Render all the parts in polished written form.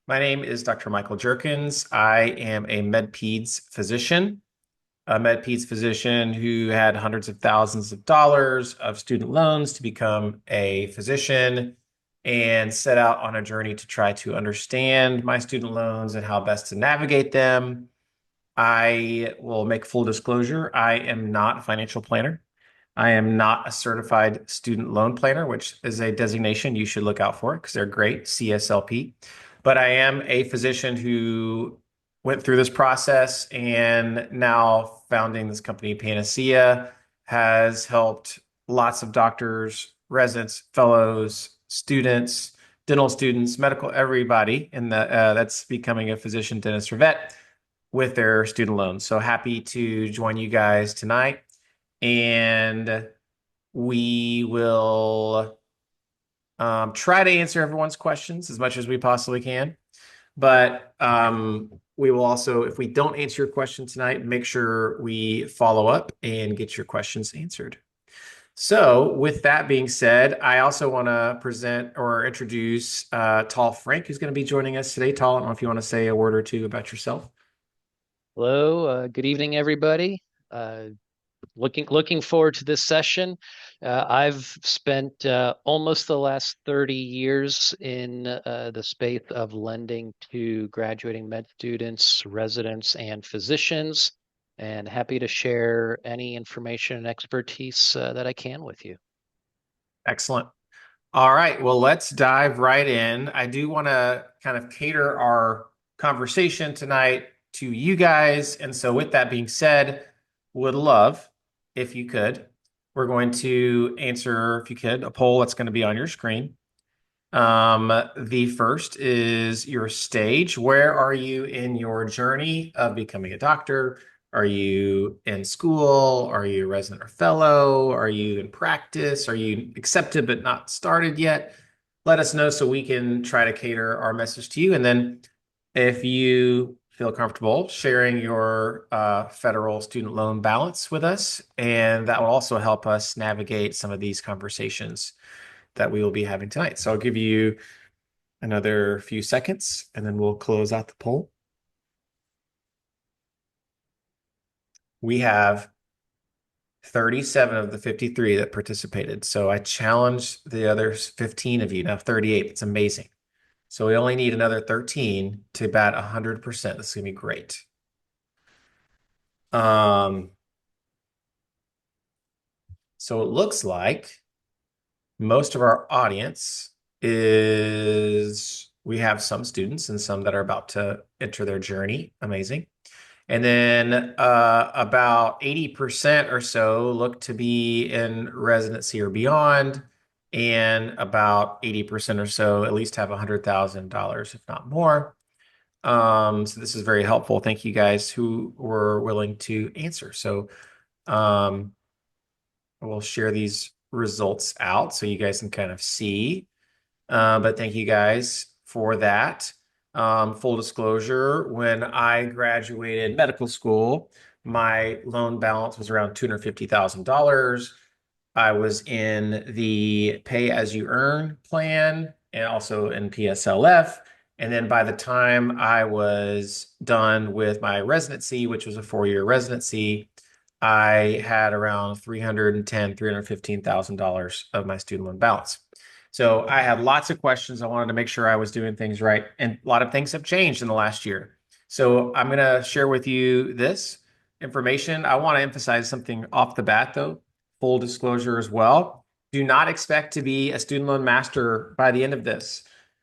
My name is Dr. Michael Jerkins. I am a med-peds physician, who had hundreds of thousands of dollars of student loans to become a physician and set out on a journey to try to understand my student loans and how best to navigate them. I will make full disclosure. I am not a financial planner. I am not a certified student loan planner, which is a designation you should look out for because they're great, CSLP. But I am a physician who went through this process and now founding this company, Panacea, has helped lots of doctors, residents, fellows, students, dental students, medical, everybody in that's becoming a physician, dentist, or vet with their student loans. So happy to join you guys tonight. And we will try to answer everyone's questions as much as we possibly can. But we will also, if we don't answer your question tonight, make sure we follow up and get your questions answered. So with that being said, I also want to present or introduce Tal Frank, who's going to be joining us today. Tal, I don't know if you want to say a word or two about yourself. Hello, good evening, everybody. Uh, looking forward to this session. I've spent almost the last 30 years in the space of lending to graduating med students, residents, and physicians, and happy to share any information and expertise that I can with you. Excellent. All right, well, let's dive right in. I do want to kind of cater our conversation tonight to you guys. And so, with that being said, would love if you could. We're going to answer, if you could, a poll that's going to be on your screen. The first is your stage. Where are you in your journey of becoming a doctor? Are you in school? Are you a resident or fellow? Are you in practice? Are you accepted but not started yet? Let us know so we can try to cater our message to you. And then if you feel comfortable sharing your federal student loan balance with us, and that will also help us navigate some of these conversations that we will be having tonight. So I'll give you another few seconds and then we'll close out the poll. We have 37 of the 53 that participated. So I challenged the other 15 of you. Now 38. It's amazing. So we only need another 13 to bat 100%. This is going to be great. Um, so it looks like most of our audience is we have some students and some that are about to enter their journey. Amazing. And then about 80% or so look to be in residency or beyond. And about 80% or so at least have $100,000, if not more. So this is very helpful. Thank you guys who were willing to answer. So um, we'll share these results out so you guys can kind of see. But thank you guys for that. Full disclosure, when I graduated medical school, my loan balance was around $250,000. I was in the pay as you earn plan and also in PSLF. And then by the time I was done with my residency, which was a 4-year residency, I had around $315,000 of my student loan balance. So I had lots of questions. I wanted to make sure I was doing things right. And a lot of things have changed in the last year. So I'm going to share with you this information. I want to emphasize something off the bat, though, full disclosure as well. Do not expect to be a student loan master by the end of this.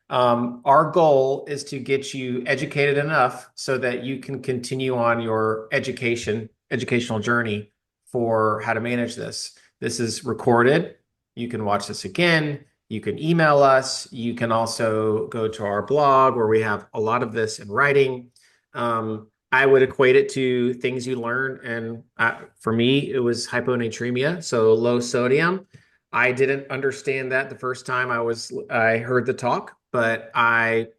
Our goal is to get you educated enough so that you can continue on your educational journey for how to manage this. This is recorded. You can watch this again. You can email us. You can also go to our blog where we have a lot of this in writing. I would equate it to things you learn. And for me, it was hyponatremia, so low sodium. I didn't understand that the first time I heard the talk, but after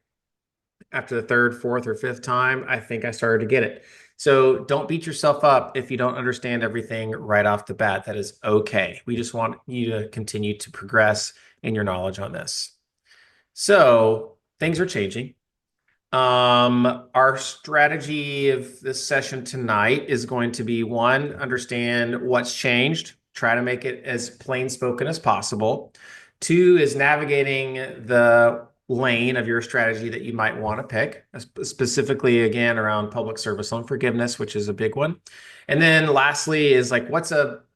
the third, fourth, or fifth time, I think I started to get it. So don't beat yourself up if you don't understand everything right off the bat. That is okay. We just want you to continue to progress in your knowledge on this. So things are changing. Our strategy of this session tonight is going to be one, understand what's changed, try to make it as plain spoken as possible. Two is navigating the lane of your strategy that you might want to pick, specifically again around public service loan forgiveness, which is a big one. And then lastly is like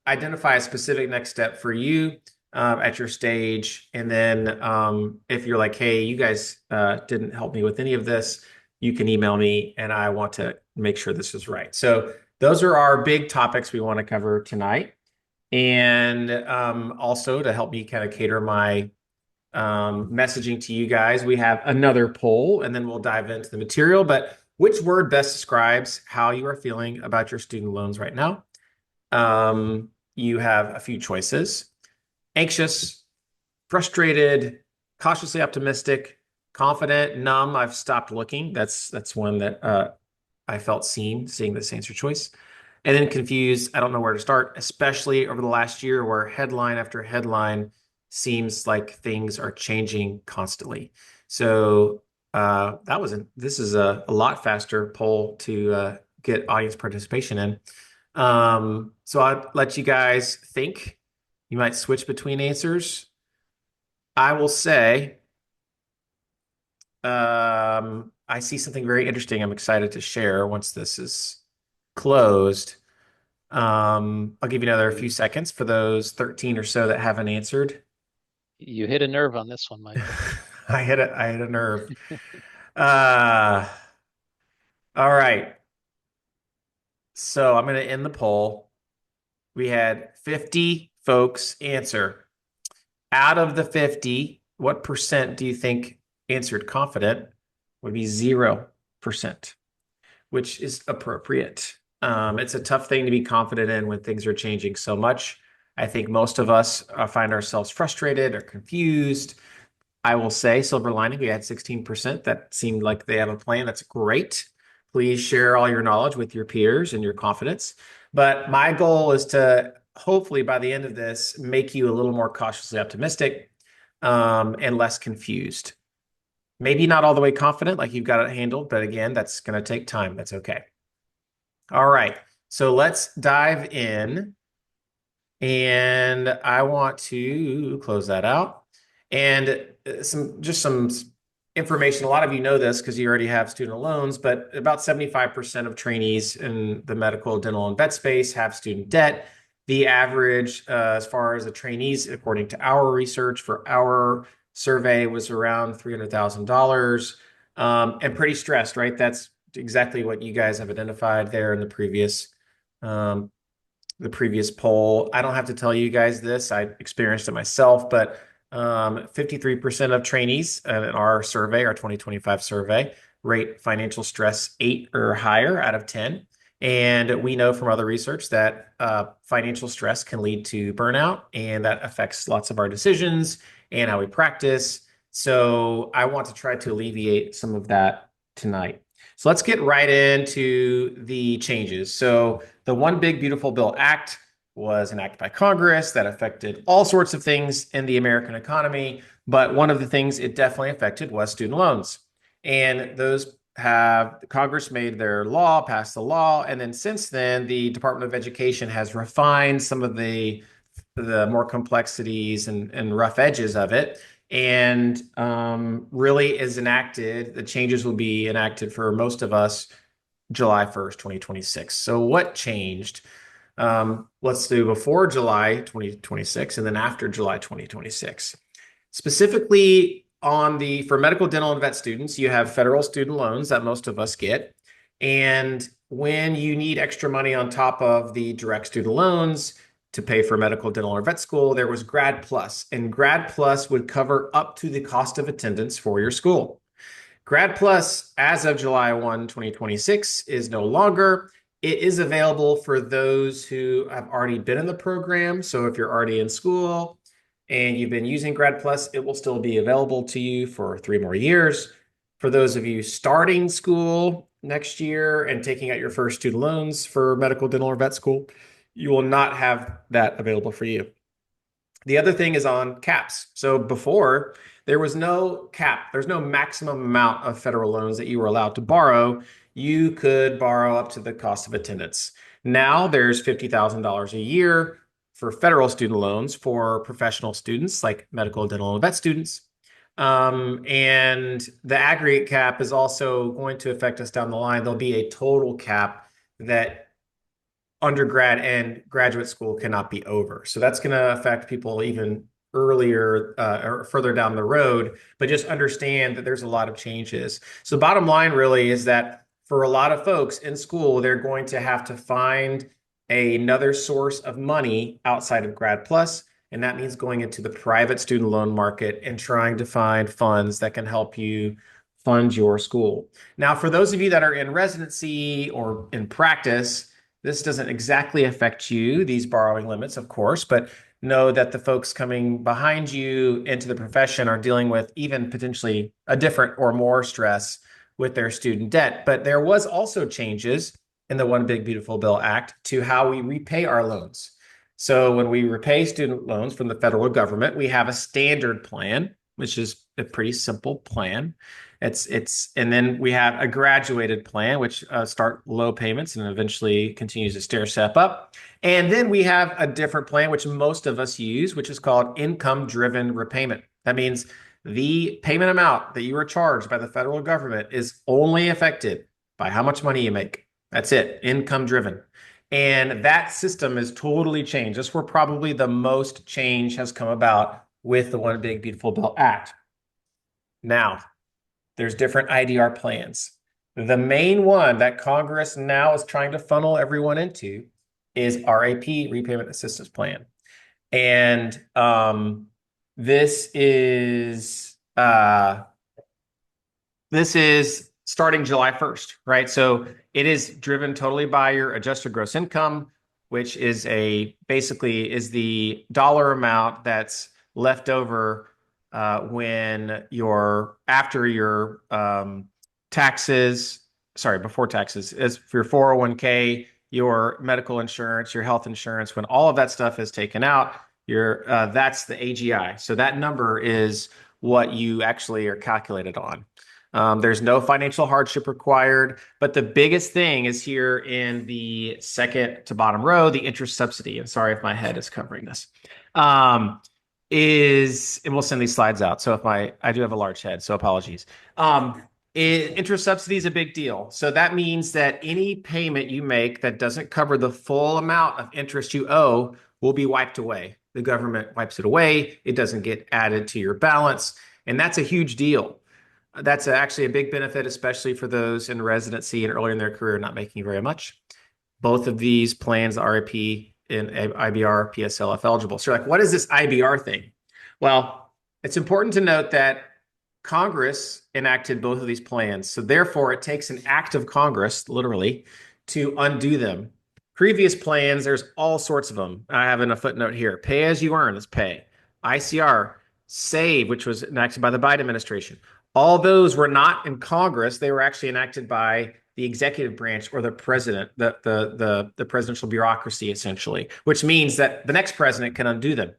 identify a specific next step for you at your stage. And then if you're like, hey, you guys didn't help me with any of this, you can email me and I want to make sure this is right. So those are our big topics we want to cover tonight. And also to help me kind of cater my messaging to you guys, we have another poll and then we'll dive into the material. But which word best describes how you are feeling about your student loans right now? You have a few choices: anxious, frustrated, cautiously optimistic, confident, numb. I've stopped looking. That's one that I felt seen, seeing this answer choice. And then confused. I don't know where to start, especially over the last year where headline after headline seems like things are changing constantly. So this is a lot faster poll to get audience participation in. So I'll let you guys think. You might switch between answers. I will say, I see something very interesting I'm excited to share once this is closed. I'll give you another few seconds for those 13 or so that haven't answered. You hit a nerve on this one, Michael. I hit a nerve. Uh, all right. So I'm going to end the poll. We had 50 folks answer. Out of the 50, what percent do you think answered confident? Would be 0%, which is appropriate. It's a tough thing to be confident in when things are changing so much. I think most of us find ourselves frustrated or confused. I will say, silver lining, we had 16% that seemed like they have a plan. That's great. Please share all your knowledge with your peers and your confidence. But my goal is to hopefully by the end of this make you a little more cautiously optimistic and less confused. Maybe not all the way confident, like you've got it handled, but again, that's going to take time. That's okay. All right. So let's dive in. And I want to close that out. And some information. A lot of you know this because you already have student loans, but about 75% of trainees in the medical, dental, and vet space have student debt. The average, as far as the trainees, according to our research for our survey, was around $300,000, and pretty stressed, right? That's exactly what you guys have identified there in um, the previous poll. I don't have to tell you guys this. I experienced it myself, but 53% of trainees in our survey, our 2025 survey, rate financial stress 8 or higher out of 10. And we know from other research that financial stress can lead to burnout, and that affects lots of our decisions and how we practice. So I want to try to alleviate some of that tonight. So let's get right into the changes. So the One Big Beautiful Bill Act was enacted by Congress that affected all sorts of things in the American economy. But one of the things it definitely affected was student loans. And those have Congress made their law, passed the law. And then since then, the Department of Education has refined some of the more complexities and rough edges of it and really is enacted. The changes will be enacted for most of us July 1st, 2026. So what changed? Let's do before July 2026 and then after July 2026. Specifically for medical, dental, and vet students, you have federal student loans that most of us get. And when you need extra money on top of the direct student loans to pay for medical, dental, or vet school, there was Grad Plus, and Grad Plus would cover up to the cost of attendance for your school. Grad Plus, as of July 1, 2026, is no longer. It is available for those who have already been in the program. So if you're already in school and you've been using Grad Plus, it will still be available to you for 3 more years. For those of you starting school next year and taking out your first student loans for medical, dental, or vet school, you will not have that available for you. The other thing is on caps. So before, there was no cap. There's no maximum amount of federal loans that you were allowed to borrow. You could borrow up to the cost of attendance. Now there's $50,000 a year for federal student loans for professional students like medical, dental, and vet students. And the aggregate cap is also going to affect us down the line. There'll be a total cap that undergrad and graduate school cannot be over. So that's going to affect people even earlier or further down the road, but just understand that there's a lot of changes. So the bottom line really is that for a lot of folks in school, they're going to have to find another source of money outside of Grad Plus. And that means going into the private student loan market and trying to find funds that can help you fund your school. Now, for those of you that are in residency or in practice, this doesn't exactly affect you, these borrowing limits, of course, but know that the folks coming behind you into the profession are dealing with even potentially a different or more stress with their student debt. But there was also changes in the One Big Beautiful Bill Act to how we repay our loans. So when we repay student loans from the federal government, we have a standard plan, which is a pretty simple plan. And then we have a graduated plan, which start low payments and eventually continues to stair step up. And then we have a different plan, which most of us use, which is called income driven repayment. That means the payment amount that you are charged by the federal government is only affected by how much money you make. That's it, income driven. And that system is totally changed. That's where probably the most change has come about with the One Big Beautiful Bill Act. Now, there's different IDR plans. The main one that Congress now is trying to funnel everyone into is RAP, Repayment Assistance Plan. And this is starting July 1st, right? So it is driven totally by your adjusted gross income, which is basically is the dollar amount that's left over when after your taxes, sorry, before taxes, is for your 401k, your medical insurance, your health insurance, when all of that stuff is taken out, that's the AGI. So that number is what you actually are calculated on. There's no financial hardship required, but the biggest thing is here in the second to bottom row, the interest subsidy. And sorry if my head is covering this. And we'll send these slides out. So I do have a large head, so apologies. Interest subsidy is a big deal. So that means that any payment you make that doesn't cover the full amount of interest you owe will be wiped away. The government wipes it away. It doesn't get added to your balance. And that's a huge deal. That's actually a big benefit, especially for those in residency and earlier in their career not making very much. Both of these plans, RAP and IBR, PSLF eligible. So like, what is this IBR thing? Well, it's important to note that Congress enacted both of these plans. So therefore, it takes an act of Congress, literally, to undo them. Previous plans, there's all sorts of them. I have in a footnote here. Pay as you earn is pay. ICR, SAVE, which was enacted by the Biden administration. All those were not in Congress. They were actually enacted by the executive branch or the president, the presidential bureaucracy, essentially, which means that the next president can undo them.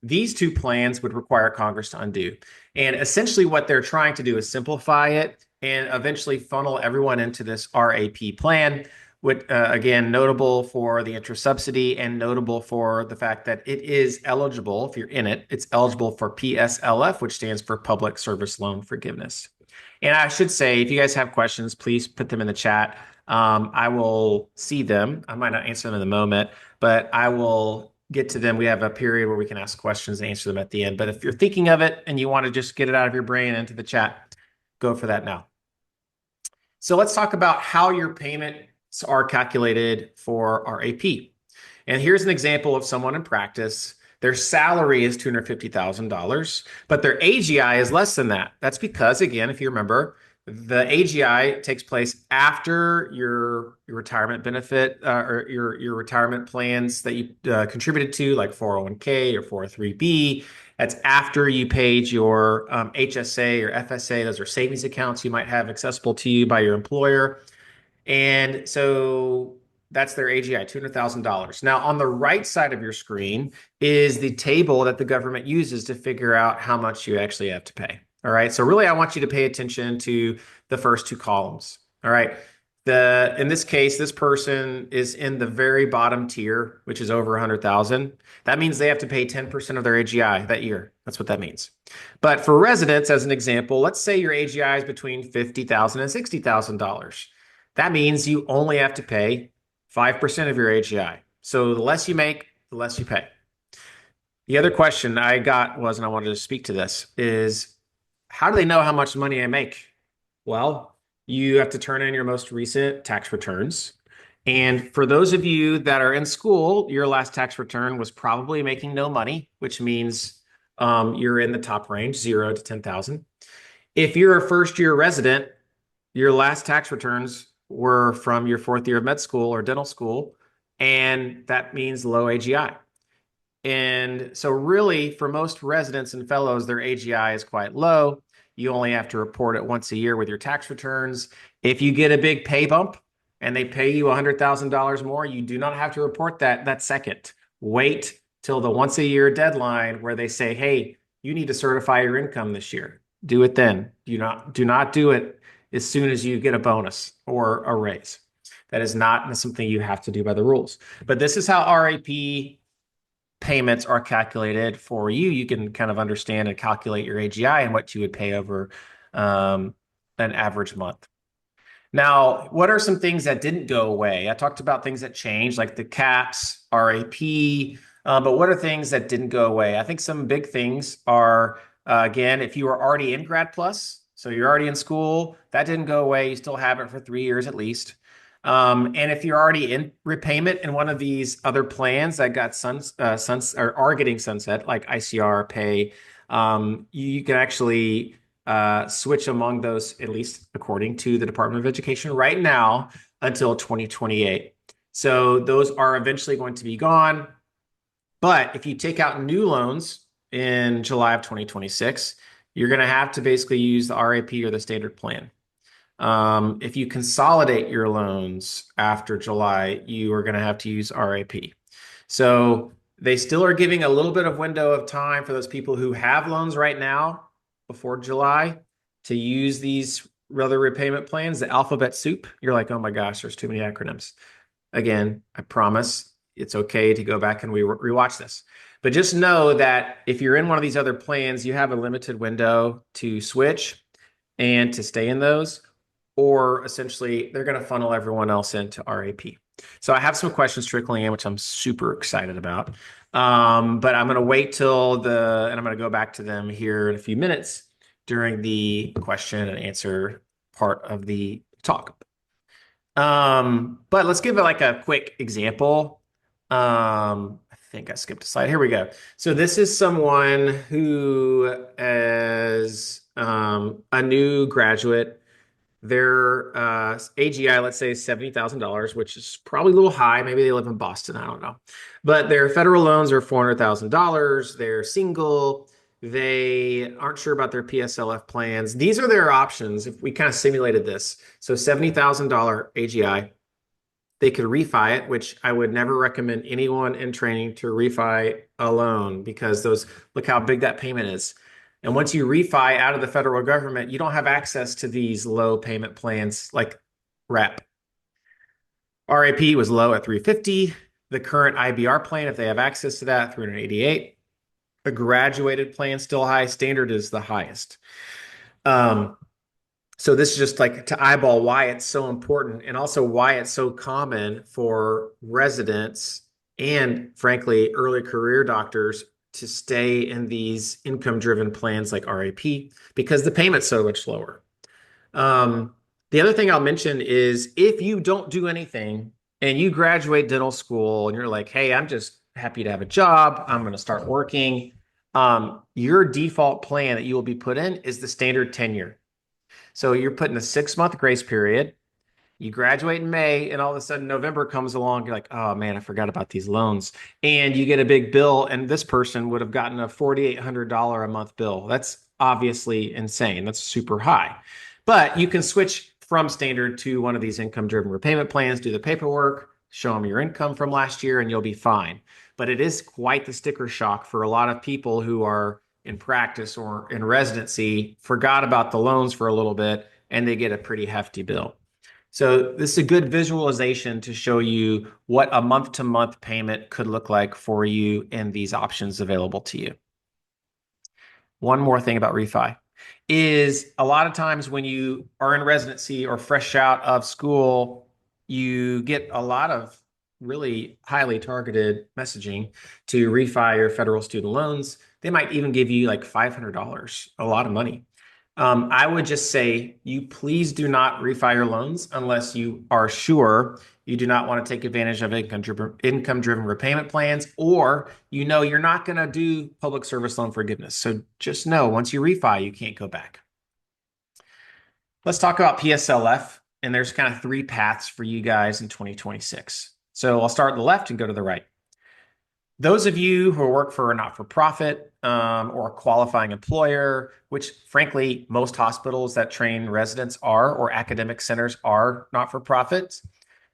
These two plans would require Congress to undo. And essentially what they're trying to do is simplify it and eventually funnel everyone into this RAP plan, which, again, notable for the interest subsidy and notable for the fact that it is eligible, if you're in it, it's eligible for PSLF, which stands for Public Service Loan Forgiveness. And I should say, if you guys have questions, please put them in the chat. I will see them. I might not answer them in the moment, but I will get to them. We have a period where we can ask questions and answer them at the end. But if you're thinking of it and you want to just get it out of your brain into the chat, go for that now. So let's talk about how your payments are calculated for RAP. And here's an example of someone in practice. Their salary is $250,000, but their AGI is less than that. That's because, again, if you remember, the AGI takes place after your retirement benefit or your retirement plans that you contributed to, like 401k or 403b. That's after you paid your HSA or FSA. Those are savings accounts you might have accessible to you by your employer. And so That's their AGI, $200,000. Now, on the right side of your screen is the table that the government uses to figure out how much you actually have to pay. All right. So really, I want you to pay attention to the first two columns. All right. In this case, this person is in the very bottom tier, which is over 100,000. That means they have to pay 10% of their AGI that year. That's what that means. But for residents, as an example, let's say your AGI is between $50,000 and $60,000. That means you only have to pay 5% of your AGI. So the less you make, the less you pay. The other question I got was, and I wanted to speak to this, is how do they know how much money I make? Well, you have to turn in your most recent tax returns. And for those of you that are in school, your last tax return was probably making no money, which means you're in the top range, 0 to 10,000. If you're a first year resident, your last tax returns were from your fourth year of med school or dental school, and that means low AGI. And so, really, for most residents and fellows, their AGI is quite low. You only have to report it once a year with your tax returns. If you get a big pay bump and they pay you $100,000 more, you do not have to report that second. Wait till the once a year deadline where they say, hey, you need to certify your income this year. Do it then. Do not do it as soon as you get a bonus or a raise. That is not something you have to do by the rules. But this is how RAP payments are calculated for you. You can kind of understand and calculate your AGI and what you would pay over an average month. Now, what are some things that didn't go away? I talked about things that changed, like the caps, RAP, but what are things that didn't go away? I think some big things are, again, if you are already in Grad Plus, so you're already in school, that didn't go away. You still have it for 3 years at least. And if you're already in repayment in one of these other plans that got or are getting sunset, like ICR Pay, you can actually switch among those, at least according to the Department of Education right now, until 2028. So those are eventually going to be gone. But if you take out new loans in July of 2026, you're going to have to basically use the RAP or the standard plan. If you consolidate your loans after July, you are going to have to use RAP. So they still are giving a little bit of window of time for those people who have loans right now before July to use these other repayment plans, the alphabet soup. You're like, oh my gosh, there's too many acronyms. Again, I promise it's okay to go back and rewatch this. But just know that if you're in one of these other plans, you have a limited window to switch and to stay in those, or essentially they're going to funnel everyone else into RAP. So I have some questions trickling in, which I'm super excited about. But I'm going to wait and I'm going to go back to them here in a few minutes during the question and answer part of the talk. But let's give it like a quick example. I think I skipped a slide. Here we go. So this is someone who is a new graduate. Their AGI, let's say, is $70,000, which is probably a little high. Maybe they live in Boston. I don't know. But their federal loans are $400,000. They're single. They aren't sure about their PSLF plans. These are their options if we kind of simulated this. So $70,000 AGI. They could refi it, which I would never recommend anyone in training to refi a loan because look how big that payment is. And once you refi out of the federal government, you don't have access to these low payment plans like RAP. RAP was low at 350. The current IBR plan, if they have access to that, 388. A graduated plan still high. Standard is the highest. So this is just like to eyeball why it's so important and also why it's so common for residents and frankly early career doctors to stay in these income-driven plans like RAP because the payment's so much lower. The other thing I'll mention is if you don't do anything and you graduate dental school and you're like, hey, I'm just happy to have a job, I'm going to start working. Your default plan that you will be put in is the standard tenure. So you're putting a 6-month grace period. You graduate in May, and all of a sudden November comes along. You're like, oh man, I forgot about these loans. And you get a big bill, and this person would have gotten a $4,800 a month bill. That's obviously insane. That's super high. But you can switch from standard to one of these income-driven repayment plans, do the paperwork, show them your income from last year, and you'll be fine. But it is quite the sticker shock for a lot of people who are in practice or in residency, forgot about the loans for a little bit, and they get a pretty hefty bill. So this is a good visualization to show you what a month-to-month payment could look like for you in these options available to you. One more thing about refi is a lot of times when you are in residency or fresh out of school, you get a lot of really highly targeted messaging to refi your federal student loans. They might even give you like $500, a lot of money. I would just say you please do not refi your loans unless you are sure you do not want to take advantage of income-driven repayment plans, or you know you're not going to do public service loan forgiveness. So just know once you refi, you can't go back. Let's talk about PSLF, and there's kind of three paths for you guys in 2026. So I'll start at the left and go to the right. Those of you who work for a not-for-profit or a qualifying employer, which frankly, most hospitals that train residents are, or academic centers are not-for-profits,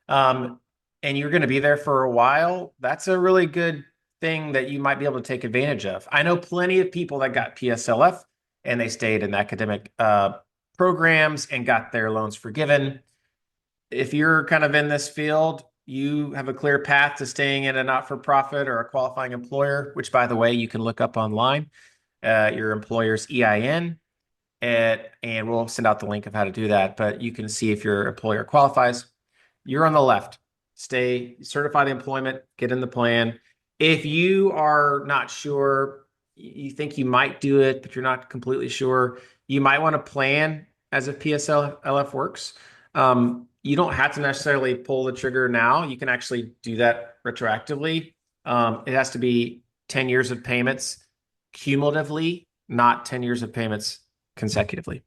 and you're going to be there for a while, that's a really good thing that you might be able to take advantage of. I know plenty of people that got PSLF and they stayed in academic programs and got their loans forgiven. If you're kind of in this field, you have a clear path to staying in a not-for-profit or a qualifying employer, which, by the way, you can look up online, your employer's EIN, and we'll send out the link of how to do that. But you can see if your employer qualifies. You're on the left. Stay, certify the employment, get in the plan. If you are not sure, you think you might do it, but you're not completely sure, you might want to plan as if PSLF works. You don't have to necessarily pull the trigger now. You can actually do that retroactively. It has to be 10 years of payments cumulatively, not 10 years of payments consecutively.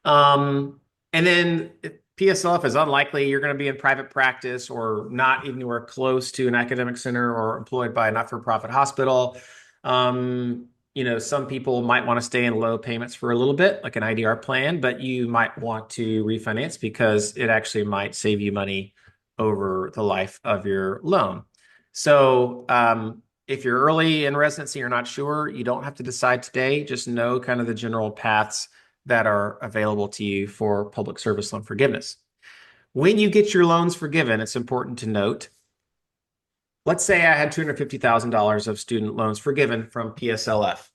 And then PSLF is unlikely you're going to be in private practice or not anywhere close to an academic center or employed by a not-for-profit hospital. Some people might want to stay in low payments for a little bit, like an IDR plan, but you might want to refinance because it actually might save you money over the life of your loan. So, if you're early in residency, you're not sure, you don't have to decide today. Just know kind of the general paths that are available to you for public service loan forgiveness. When you get your loans forgiven, it's important to note, let's say I had $250,000 of student loans forgiven from PSLF.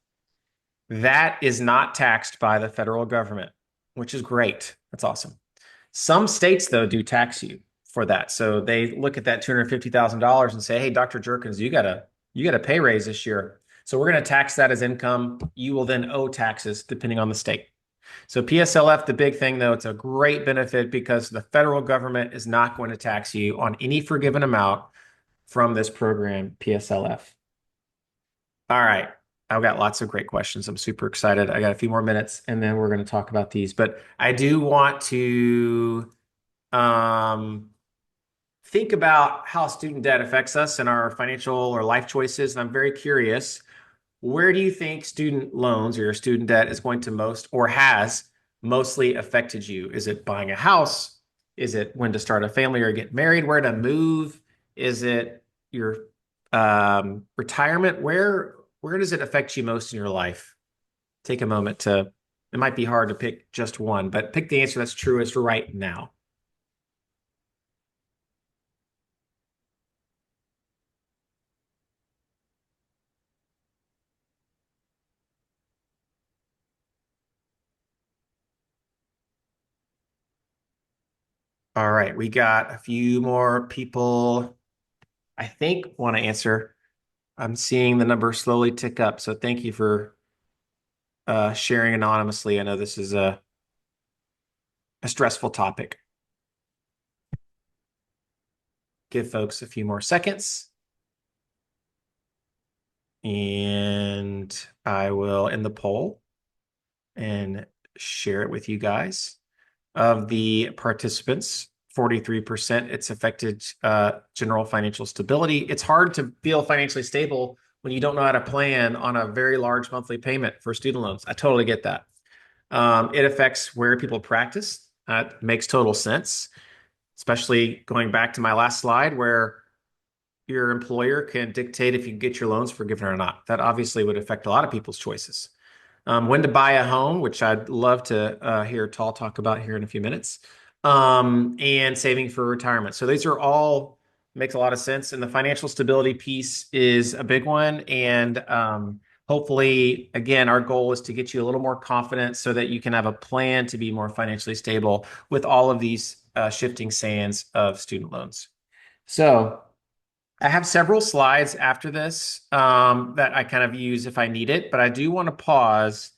That is not taxed by the federal government, which is great. That's awesome. Some states, though, do tax you for that. So they look at that $250,000 and say, hey, Dr. Jerkins, you got a pay raise this year. So we're going to tax that as income. You will then owe taxes depending on the state. So PSLF, the big thing, though, it's a great benefit because the federal government is not going to tax you on any forgiven amount from this program, PSLF. All right. I've got lots of great questions. I'm super excited. I got a few more minutes and then we're going to talk about these. But I do want to think about how student debt affects us and our financial or life choices. And I'm very curious, where do you think student loans or your student debt is going to most or has mostly affected you? Is it buying a house? Is it when to start a family or get married? Where to move? Is it your retirement? Where does it affect you most in your life? Take a moment to, it might be hard to pick just one, but pick the answer that's truest right now. All right, we got a few more people, I think, want to answer. I'm seeing the number slowly tick up, so thank you for sharing anonymously. I know this is a stressful topic. Give folks a few more seconds. And I will end the poll and share it with you guys. Of the participants, 43%, it's affected general financial stability. It's hard to feel financially stable when you don't know how to plan on a very large monthly payment for student loans. I totally get that. It affects where people practice. Makes total sense. especially going back to my last slide where your employer can dictate if you get your loans forgiven or not. That obviously would affect a lot of people's choices. When to buy a home, which I'd love to hear Tall talk about here in a few minutes, and saving for retirement. So these are all makes a lot of sense, and the financial stability piece is a big one. And hopefully, again, our goal is to get you a little more confident so that you can have a plan to be more financially stable with all of these shifting sands of student loans. So I have several slides after this that I kind of use if I need it, but I do want to pause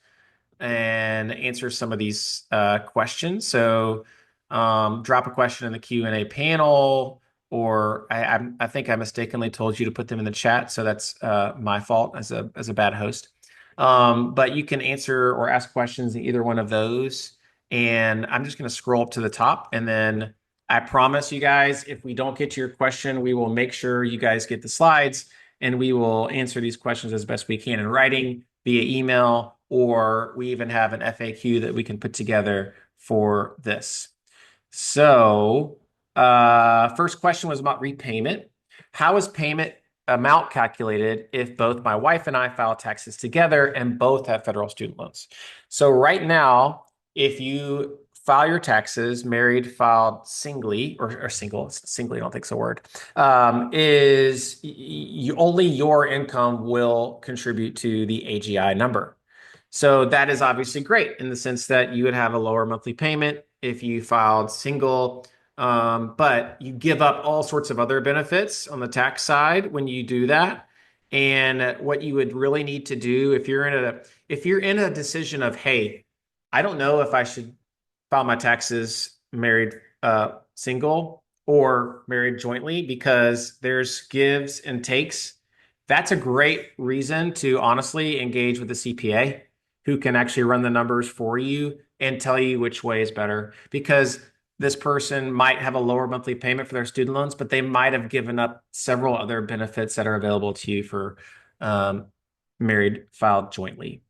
and answer some of these questions. So drop a question in the Q&A panel, or I think I mistakenly told you to put them in the chat, so that's my fault as a bad host. But you can answer or ask questions in either one of those, and I'm just going to scroll up to the top, and then I promise you guys, if we don't get to your question, we will make sure you guys get the slides, and we will answer these questions as best we can in writing via email, or we even have an FAQ that we can put together for this. So, first question was about repayment. How is payment amount calculated if both my wife and I file taxes together and both have federal student loans? So, right now, if you file your taxes, married, filed singly, or single, singly, I don't think it's a word, is you only your income will contribute to the AGI number. So that is obviously great in the sense that you would have a lower monthly payment if you filed single, but you give up all sorts of other benefits on the tax side when you do that. And what you would really need to do if you're in a decision of, hey, I don't know if I should file my taxes married single or married jointly because there's gives and takes. That's a great reason to honestly engage with a CPA who can actually run the numbers for you and tell you which way is better because this person might have a lower monthly payment for their student loans, but they might have given up several other benefits that are available to you for um, married filed jointly.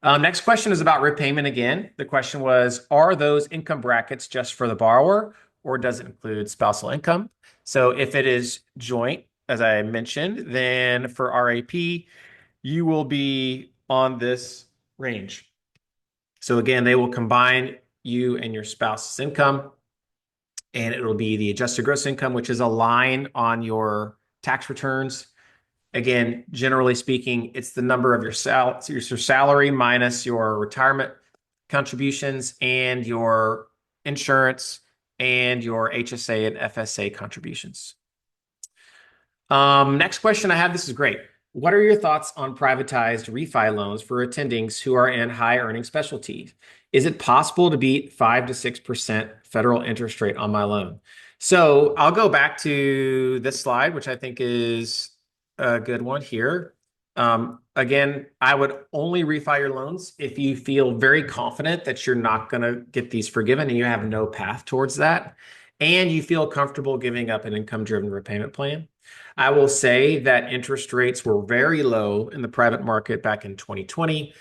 Next question is about repayment again. The question was, are those income brackets just for the borrower or does it include spousal income? So if it is joint, as I mentioned, then for RAP, you will be on this range. So again, they will combine you and your spouse's income, and it'll be the adjusted gross income, which is a line on your tax returns. Again, generally speaking, it's the number of your salary minus your retirement contributions and your insurance and your HSA and FSA contributions. Next question I have, this is great. What are your thoughts on privatized refi loans for attendings who are in high earning specialties? Is it possible to beat 5 to 6% federal interest rate on my loan? So I'll go back to this slide, which I think is a good one here. Again, I would only refi your loans if you feel very confident that you're not going to get these forgiven and you have no path towards that, and you feel comfortable giving up an income-driven repayment plan. I will say that interest rates were very low in the private market back in 2020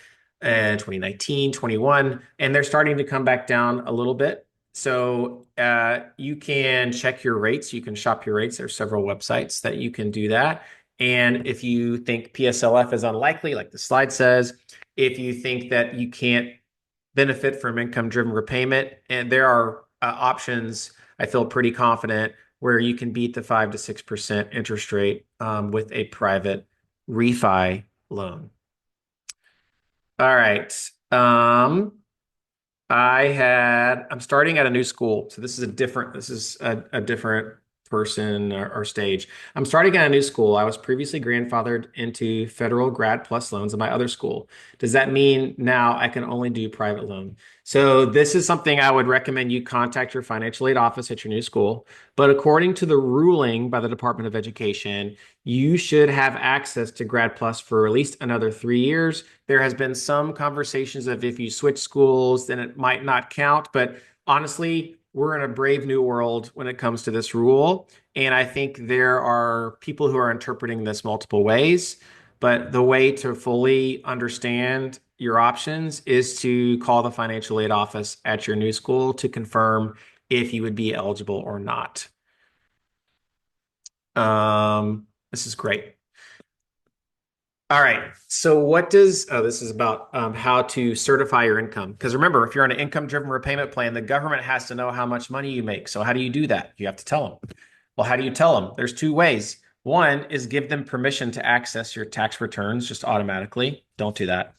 and 2019, 21, and they're starting to come back down a little bit. So you can check your rates. You can shop your rates. There's several websites that you can do that. And if you think PSLF is unlikely, like the slide says, if you think that you can't benefit from income-driven repayment, and there are options, I feel pretty confident, where you can beat the 5 to 6% interest rate with a private refi loan. All right. I'm starting at a new school. So this is a different person or stage. I'm starting at a new school. I was previously grandfathered into federal grad plus loans in my other school. Does that mean now I can only do private loan? So this is something I would recommend you contact your financial aid office at your new school. But according to the ruling by the Department of Education, you should have access to grad plus for at least another 3 years. There has been some conversations of if you switch schools, then it might not count. But honestly, we're in a brave new world when it comes to this rule. And I think there are people who are interpreting this multiple ways. But the way to fully understand your options is to call the financial aid office at your new school to confirm if you would be eligible or not. This is great. All right. So this is about how to certify your income. Because remember, if you're on an income-driven repayment plan, the government has to know how much money you make. So how do you do that? You have to tell them. Well, how do you tell them? There's two ways. One is give them permission to access your tax returns just automatically. Don't do that.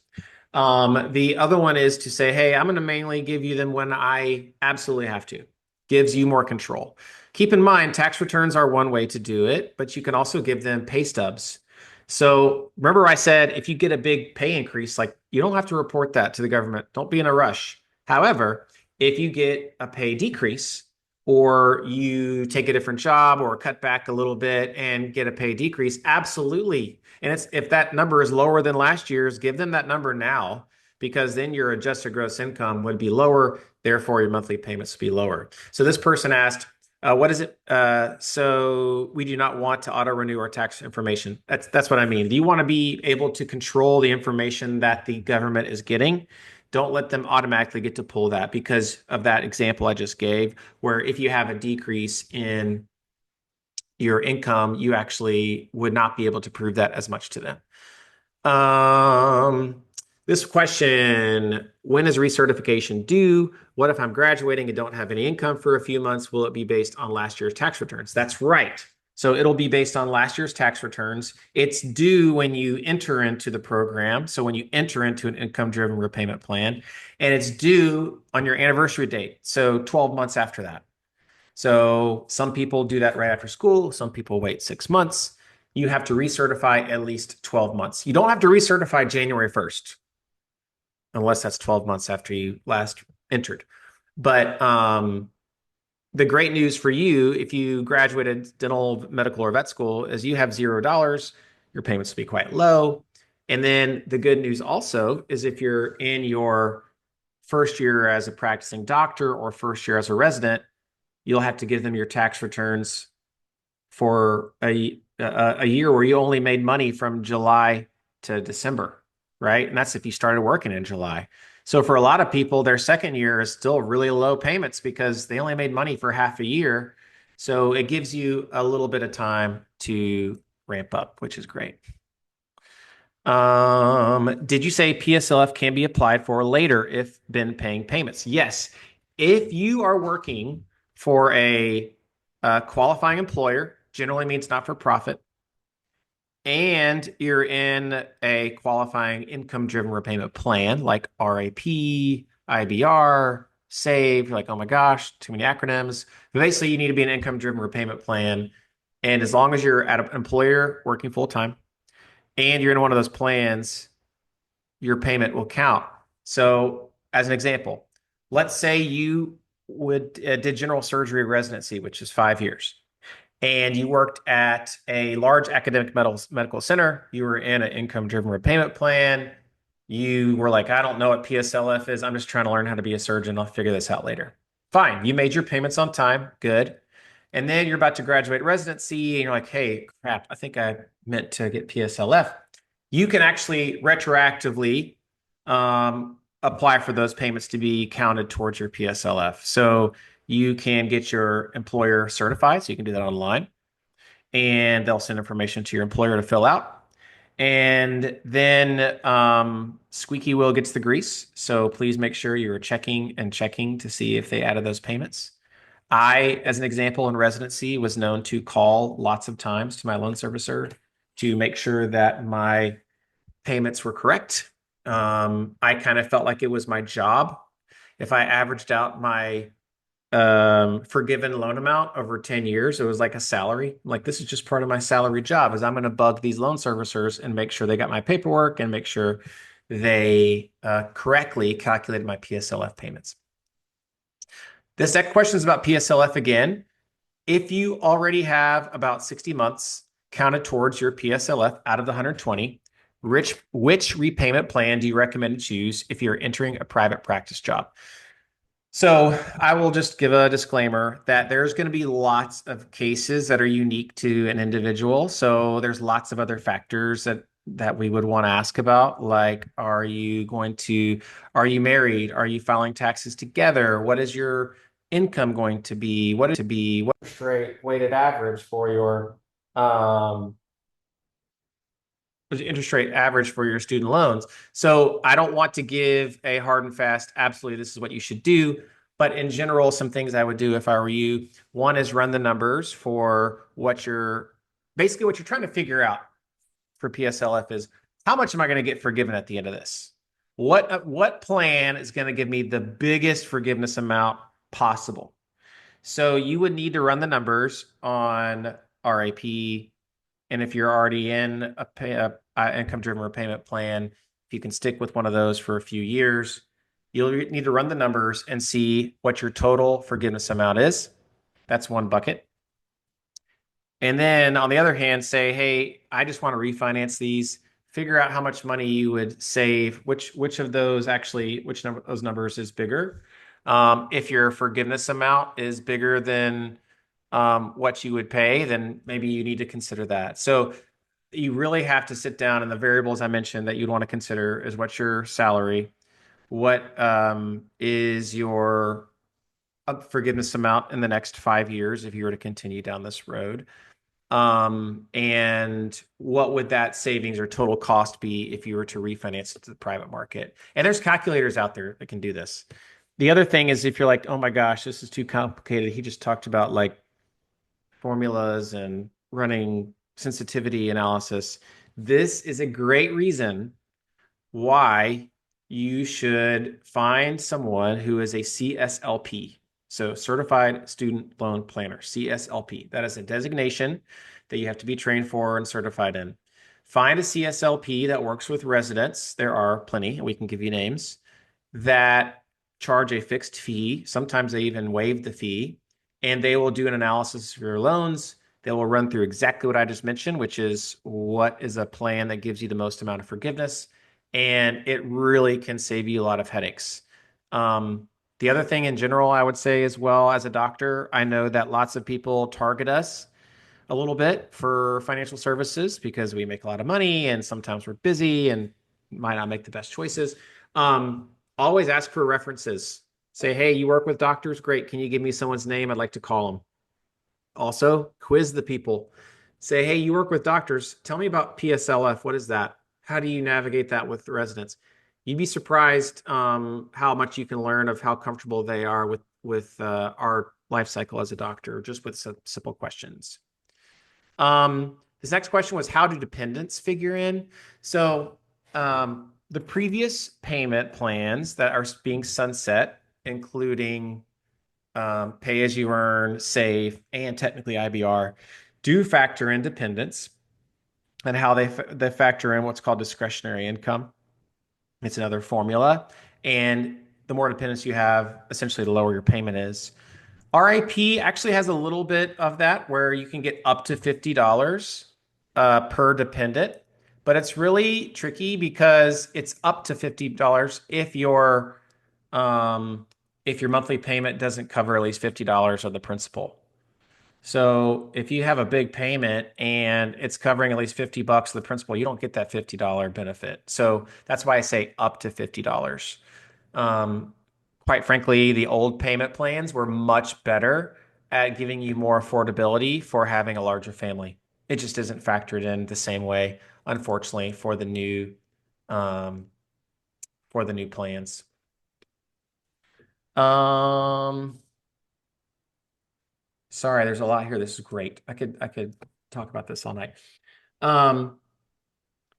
The other one is to say, hey, I'm going to mainly give you them when I absolutely have to. Gives you more control. Keep in mind, tax returns are one way to do it, but you can also give them pay stubs. So remember, I said if you get a big pay increase, like you don't have to report that to the government. Don't be in a rush. However, if you get a pay decrease, or you take a different job or cut back a little bit and get a pay decrease, absolutely. And it's if that number is lower than last year's, give them that number now because then your adjusted gross income would be lower, therefore your monthly payments would be lower. So this person asked, what is it? So we do not want to auto renew our tax information. That's what I mean. Do you want to be able to control the information that the government is getting? Don't let them automatically get to pull that because of that example I just gave, where if you have a decrease in your income, you actually would not be able to prove that as much to them. This question, when is recertification due? What if I'm graduating and don't have any income for a few months? Will it be based on last year's tax returns? That's right. So it'll be based on last year's tax returns. It's due when you enter into the program. So when you enter into an income-driven repayment plan, and it's due on your anniversary date. So 12 months after that. So some people do that right after school. Some people wait 6 months. You have to recertify at least 12 months. You don't have to recertify January 1st, unless that's 12 months after you last entered. But the great news for you, if you graduated dental, medical, or vet school, is you have $0. Your payments will be quite low. And then the good news also is if you're in your first year as a practicing doctor or first year as a resident, you'll have to give them your tax returns for a year where you only made money from July to December, right? And that's if you started working in July. So for a lot of people, their second year is still really low payments because they only made money for half a year. So it gives you a little bit of time to ramp up, which is great. Did you say PSLF can be applied for later if been paying payments? Yes. If you are working for a qualifying employer, generally means not for profit, and you're in a qualifying income-driven repayment plan like RAP, IBR, SAVE, you're like, oh my gosh, too many acronyms. But basically, you need to be an income-driven repayment plan. And as long as you're at an employer working full-time and you're in one of those plans, your payment will count. So, as an example, let's say you would did general surgery residency, which is 5 years, and you worked at a large academic medical center. You were in an income-driven repayment plan. You were like, I don't know what PSLF is. I'm just trying to learn how to be a surgeon. I'll figure this out later. Fine. You made your payments on time. Good. And then you're about to graduate residency, and you're like, hey, crap, I think I meant to get PSLF. You can actually retroactively apply for those payments to be counted towards your PSLF. So you can get your employer certified. So you can do that online, and they'll send information to your employer to fill out. And then squeaky wheel gets the grease. So please make sure you're checking and checking to see if they added those payments. I, as an example, in residency, was known to call lots of times to my loan servicer to make sure that my payments were correct. I kind of felt like it was my job. If I averaged out my forgiven loan amount over 10 years, it was like a salary. Like, this is just part of my salary job, is I'm going to bug these loan servicers and make sure they got my paperwork and make sure they correctly calculated my PSLF payments. This next question is about PSLF again. If you already have about 60 months counted towards your PSLF out of the 120, which repayment plan do you recommend to choose if you're entering a private practice job? So I will just give a disclaimer that there's going to be lots of cases that are unique to an individual. So there's lots of other factors that we would want to ask about, like, are you married? Are you filing taxes together? What is your income going to be? What interest rate weighted average for your um, interest rate average for your student loans? So I don't want to give a hard and fast, absolutely, this is what you should do. But in general, some things I would do if I were you. One is run the numbers for basically what you're trying to figure out for PSLF is how much am I going to get forgiven at the end of this? What plan is going to give me the biggest forgiveness amount possible? So you would need to run the numbers on RAP, and if you're already in a income-driven repayment plan, if you can stick with one of those for a few years, you'll need to run the numbers and see what your total forgiveness amount is. That's one bucket. And then on the other hand, say, hey, I just want to refinance these. Figure out how much money you would save. Which of those actually, which number those numbers is bigger? If your forgiveness amount is bigger than what you would pay, then maybe you need to consider that. So you really have to sit down, and the variables I mentioned that you'd want to consider is what's your salary, what is your forgiveness amount in the next 5 years if you were to continue down this road. And what would that savings or total cost be if you were to refinance it to the private market? And there's calculators out there that can do this. The other thing is if you're like, oh my gosh, this is too complicated. He just talked about like formulas and running sensitivity analysis. This is a great reason why you should find someone who is a CSLP. So Certified Student Loan Planner, CSLP. That is a designation that you have to be trained for and certified in. Find a CSLP that works with residents. There are plenty, and we can give you names that charge a fixed fee. Sometimes they even waive the fee, and they will do an analysis of your loans. They will run through exactly what I just mentioned, which is what is a plan that gives you the most amount of forgiveness, and it really can save you a lot of headaches. The other thing in general, I would say as well as a doctor, I know that lots of people target us a little bit for financial services because we make a lot of money and sometimes we're busy and might not make the best choices. Always ask for references. Say, hey, you work with doctors? Great. Can you give me someone's name? I'd like to call them. Also, quiz the people. Say, hey, you work with doctors. Tell me about PSLF. What is that? How do you navigate that with the residents? You'd be surprised how much you can learn of how comfortable they are with our life cycle as a doctor, just with simple questions. This next question was how do dependents figure in? So the previous payment plans that are being sunset, including pay as you earn, safe, and technically IBR, do factor in dependents and how they factor in what's called discretionary income. It's another formula. And the more dependents you have, essentially the lower your payment is. RIP actually has a little bit of that where you can get up to $50 per dependent, but it's really tricky because it's up to $50 um, if your monthly payment doesn't cover at least $50 of the principal. So if you have a big payment and it's covering at least $50 of the principal, you don't get that $50 benefit. So that's why I say up to $50. Um, Quite frankly, the old payment plans were much better at giving you more affordability for having a larger family. It just isn't factored in the same way, unfortunately, um, for the new plans. Um, Sorry, there's a lot here. This is great. I could talk about this all night. Um,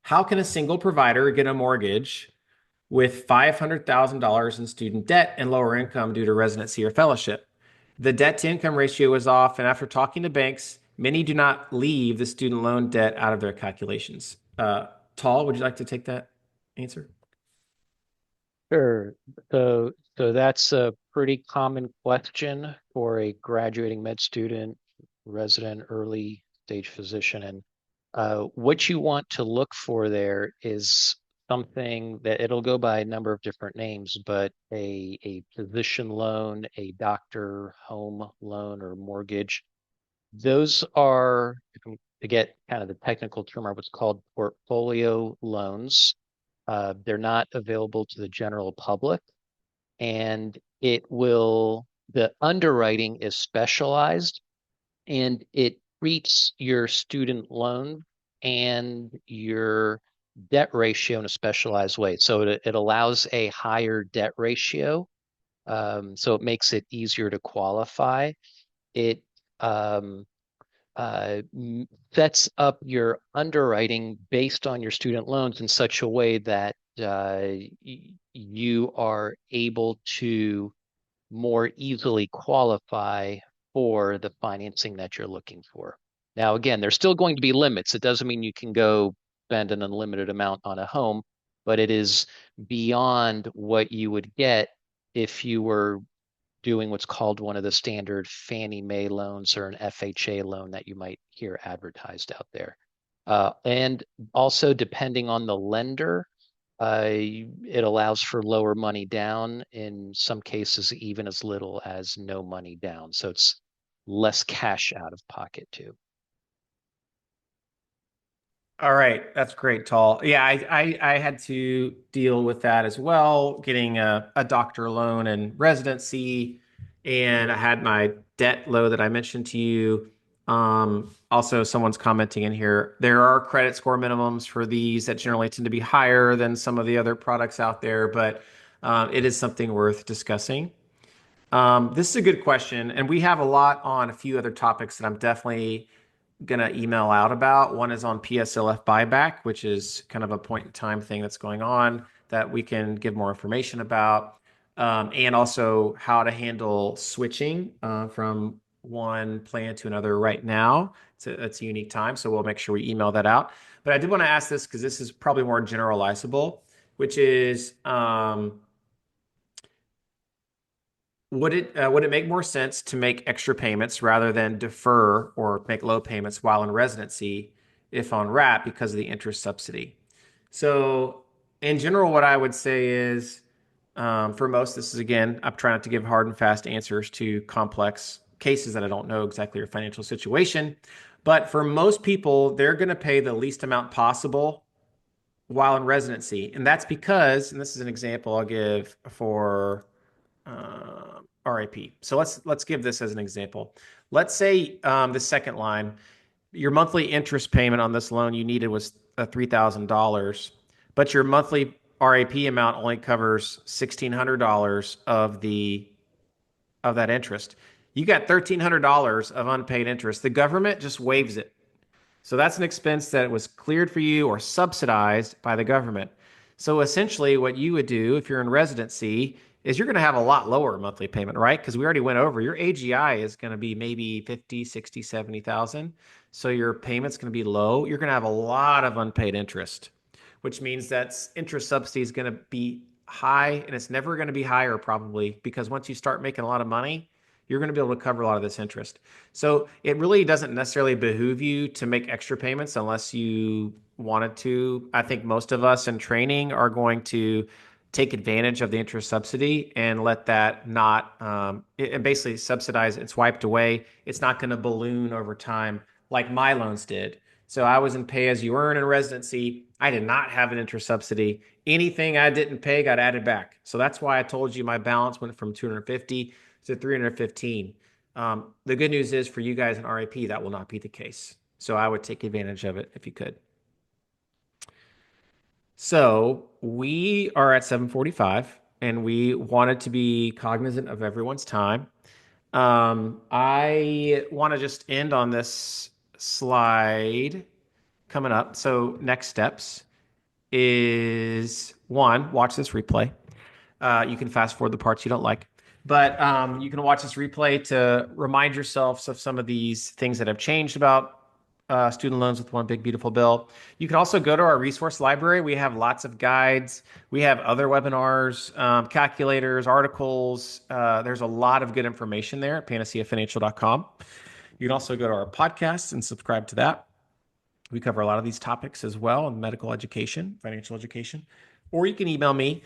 how can a single provider get a mortgage with $500,000 in student debt and lower income due to residency or fellowship? The debt to income ratio is off, and after talking to banks, many do not leave the student loan debt out of their calculations. Tall, would you like to take that answer? Sure. So that's a pretty common question for a graduating med student, resident, early stage physician. And what you want to look for there is something that it'll go by a number of different names, but a physician loan, a doctor home loan or mortgage. Those are, to get kind of the technical term, are what's called portfolio loans. They're not available to the general public, and it will The underwriting is specialized and it treats your student loan and your debt ratio in a specialized way. So it allows a higher debt ratio. So it makes it easier to qualify. It um, sets up your underwriting based on your student loans in such a way that you are able to more easily qualify for the financing that you're looking for. Now, again, there's still going to be limits. It doesn't mean you can go spend an unlimited amount on a home, but it is beyond what you would get if you were doing what's called one of the standard Fannie Mae loans or an FHA loan that you might hear advertised out there. And also, depending on the lender, it allows for lower money down, in some cases, even as little as no money down. So it's less cash out of pocket too. All right, that's great, Tall. Yeah, I had to deal with that as well, getting a doctor loan and residency, and I had my debt load that I mentioned to you. Also, someone's commenting in here. There are credit score minimums for these that generally tend to be higher than some of the other products out there, but it is something worth discussing. This is a good question, and we have a lot on a few other topics that I'm definitely gonna email out about. One is on PSLF buyback, which is kind of a point in time thing that's going on that we can give more information about, and also how to handle switching from one plan to another right now. It's a unique time, so we'll make sure we email that out. But I did want to ask this because this is probably more generalizable, which is would it make more sense to make extra payments rather than defer or make low payments while in residency if on RAP because of the interest subsidy? So, in general, what I would say is for most, this is again, I'm trying not to give hard and fast answers to complex cases that I don't know exactly your financial situation. But for most people, they're going to pay the least amount possible while in residency. And that's because, and this is an example I'll give for RIP. So let's give this as an example. Let's say the second line, your monthly interest payment on this loan you needed was $3,000, but your monthly RAP amount only covers $1,600 of that interest. You got $1,300 of unpaid interest. The government just waives it. So that's an expense that was cleared for you or subsidized by the government. So essentially, what you would do if you're in residency is you're going to have a lot lower monthly payment, right? Because we already went over your AGI is going to be maybe 50, 60, 70,000. So your payment's going to be low. You're going to have a lot of unpaid interest, which means that interest subsidy is going to be high and it's never going to be higher probably because once you start making a lot of money, you're going to be able to cover a lot of this interest. So it really doesn't necessarily behoove you to make extra payments unless you wanted to. I think most of us in training are going to take advantage of the interest subsidy and let that not, and basically subsidize it's wiped away. It's not going to balloon over time like my loans did. So I was in pay as you earn in residency. I did not have an interest subsidy. Anything I didn't pay got added back. So that's why I told you my balance went from 250 to 315. The good news is for you guys in RAP, that will not be the case. So I would take advantage of it if you could. So we are at 7:45 and we wanted to be cognizant of everyone's time. I want to just end on this slide coming up. So next steps is one, watch this replay. You can fast forward the parts you don't like, but you can watch this replay to remind yourselves of some of these things that have changed about student loans with one big beautiful bill. You can also go to our resource library. We have lots of guides. We have other webinars, calculators, articles. There's a lot of good information there at panaceafinancial.com. You can also go to our podcast and subscribe to that. We cover a lot of these topics as well in medical education, financial education. Or you can email me,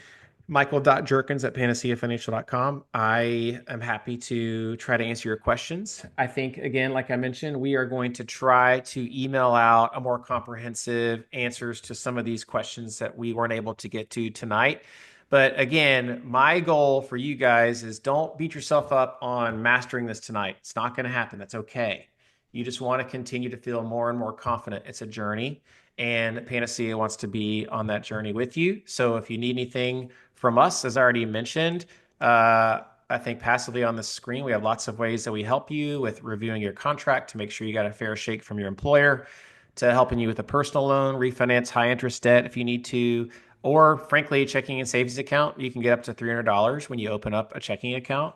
michael.jerkins@panaceafinancial.com. I am happy to try to answer your questions. I think, again, like I mentioned, we are going to try to email out a more comprehensive answers to some of these questions that we weren't able to get to tonight. But again, my goal for you guys is don't beat yourself up on mastering this tonight. It's not going to happen. That's okay. You just want to continue to feel more and more confident. It's a journey, and Panacea wants to be on that journey with you. So if you need anything from us, as I already mentioned, I think passively on the screen, we have lots of ways that we help you with reviewing your contract to make sure you got a fair shake from your employer, to helping you with a personal loan, refinance high interest debt if you need to, or frankly, checking and savings account. You can get up to $300 when you open up a checking account.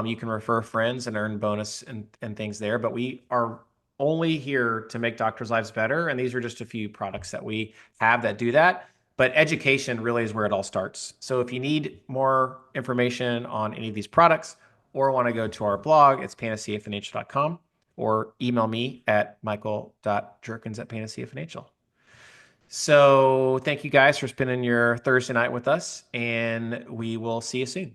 You can refer friends and earn bonus and things there. But we are only here to make doctors' lives better. And these are just a few products that we have that do that. But education really is where it all starts. So if you need more information on any of these products or want to go to our blog, it's panaceafinancial.com, or email me at michael.jerkins@panaceafinancial. So thank you guys for spending your Thursday night with us, and we will see you soon.